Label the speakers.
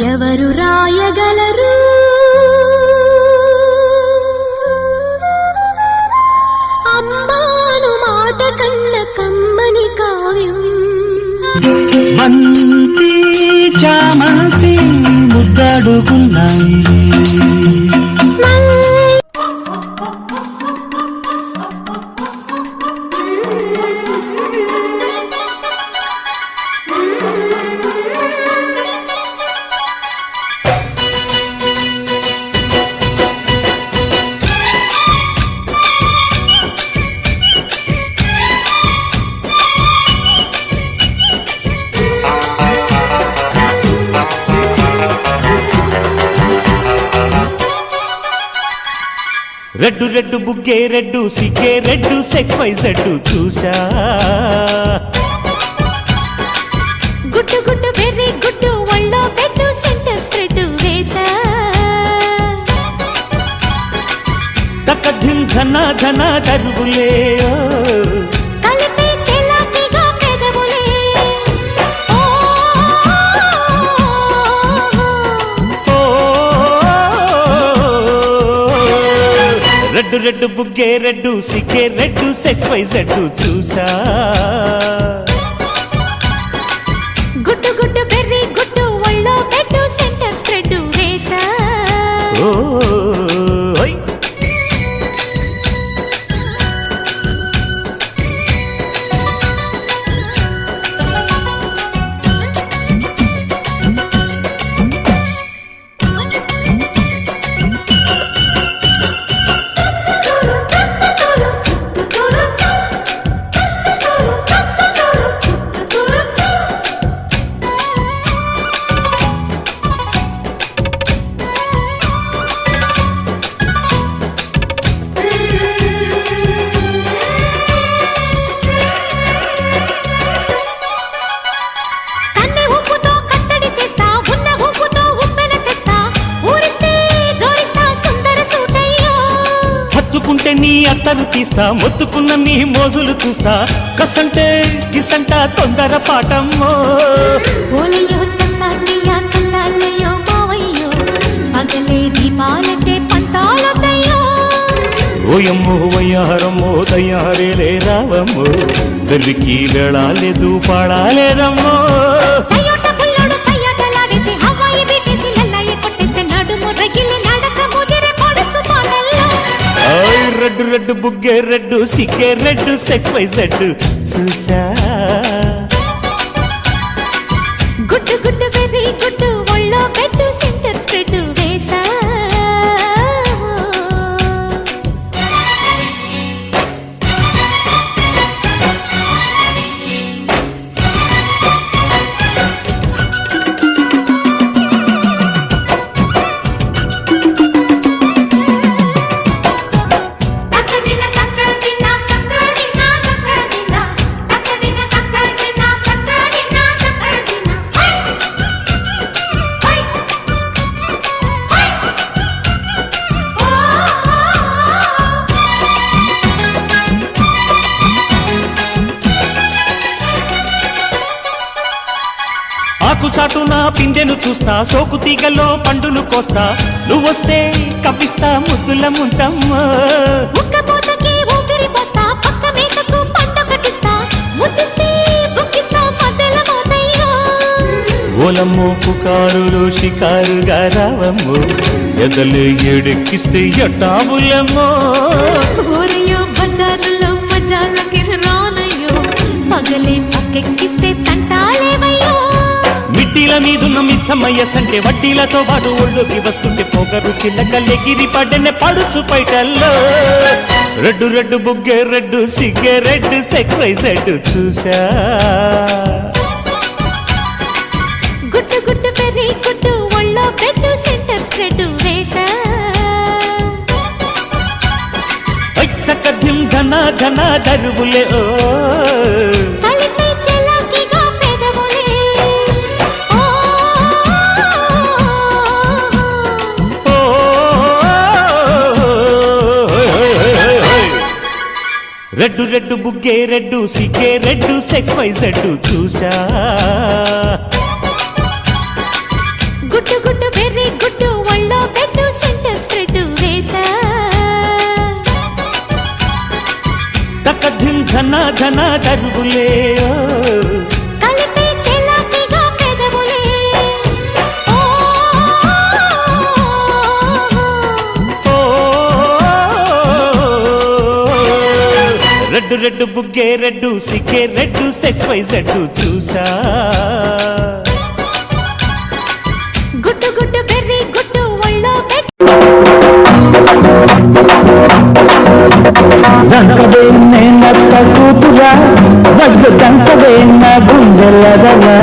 Speaker 1: ఎవరు రాయగలరు అమ్మాను మాట కన్న కమ్మని కావ్యం
Speaker 2: బంతి చామంతి ముద్దడుగున్నాయి రెడ్డు రెడ్డు బుగ్గే రెడ్డు సిగ్గే రెడ్డు సెక్స్ వై జెడ్డు చూసా
Speaker 1: గుట్టు గుట్టు వెర్రి గుట్టు ఒళ్ళో పెట్టు సెంటర్ స్ప్రెడ్ వేసా
Speaker 2: తక్కధిం ధన ధన దరువులే
Speaker 1: కలిపి చెలాకిగా పెదవులే
Speaker 2: రెడ్డు రెడ్డు బుగ్గే రెడ్డు సిగ్గే రెడ్డు సెక్స్ వై జెడ్డు చూసా
Speaker 1: గుట్టు గుట్టు బెర్రీ గుట్టు ఒళ్ళో పెట్టు సెంటర్ స్ప్రెడ్ వేసా
Speaker 2: ఓయ్ నీ అత్తను తీస్తా మొత్తుకున్న నీ మోజులు చూస్తా కసంటే కిసంట తొందర పాటమ్మో
Speaker 1: ఓలయ్యో తసానియా తందాలయ్యో మావయ్యో పగలే దీపాలకే పంతాలొద్దయ్యో
Speaker 2: ఓయమ్మో వయ్యారమ్మో తయారేలే రావమ్మో వెర్రికి వెళ్ళాలేదు పాడాలేదమ్మో
Speaker 1: అయ్యోట పుల్లోడు సయ్యాటలాడేసి హవాయి బీటేసి లల్లాయి కొట్టేస్తే నడుము రగిలి నడక ముదిరే పడుచు పాటల్లో
Speaker 2: రెడ్డు రెడ్డు బుగ్గే రెడ్డు సిగ్గే రెడ్డు సెక్స్ వై జెడ్డు చూసా
Speaker 1: గుట్టు గుట్టు వెర్రి గుట్టు ఒళ్ళో పెట్టు సెంటర్ స్ప్రెడ్ వేసా
Speaker 2: చాటున పిందెను చూస్తా సోకు తీగలో పండును కోస్తా నువ్వొస్తే కప్పిస్తా ముద్దుల ముంతమ్మా
Speaker 1: ఉక్కపోతకి ఊపిరి పోస్తా పక్క మేకకు పంట కట్టిస్తా ముద్దిస్తే బుక్కిస్తా మధ్యల మోతయ్యో
Speaker 2: ఓలమ్మో పుకారులు షికారుగా రావమ్మో ఎదలే ఎడెక్కిస్తే ఎట్టాబులమ్మో
Speaker 1: ఊరయ్యో బజారులో మజాలకి రానయ్యో పగలే పక్కెక్కిస్తే తంటాలేవయ్యో
Speaker 2: మిట్టిల మీదున్న మిస్సమ్మయ్య సంటే వడ్డీలతో పాటు ఒళ్ళోకి వస్తుంటే పొగరు చిల్లకల్లెగిరి పడ్డనే పడుచు పైటల్లో రెడ్డు రెడ్డు బుగ్గే రెడ్డు సిగ్గే రెడ్డు సెక్స్ వై జెడ్డు చూసా
Speaker 1: గుట్టు గుట్టు పెర్రి గుట్టు ఒళ్ళో పెట్టు సెంటర్ స్ప్రెడ్ వేసా
Speaker 2: తక్కధిం ధన ధన దరువులే ఓ
Speaker 1: కలిపి చెలాకిగా పెదవులే
Speaker 2: రెడ్డు రెడ్డు బుగ్గే రెడ్డు సిగ్గే రెడ్డు సెక్స్ వై జెడ్డు చూసా
Speaker 1: గుట్టు
Speaker 2: ధన ధన దరువులే
Speaker 1: కలిపే చెలాకిగా పెదవులే ఓ
Speaker 2: రెడ్డు రెడ్డు బుగ్గే రెడ్డు సిగ్గే రెడ్డు సెక్స్ వై జెడ్డు చూసా
Speaker 1: గుట్టు గుట్టు బెర్రీ గుట్టు ఒళ్ళో
Speaker 3: దంచవే నేనత్త కూతురా వడ్డు దంచవే నా గుండెలదలా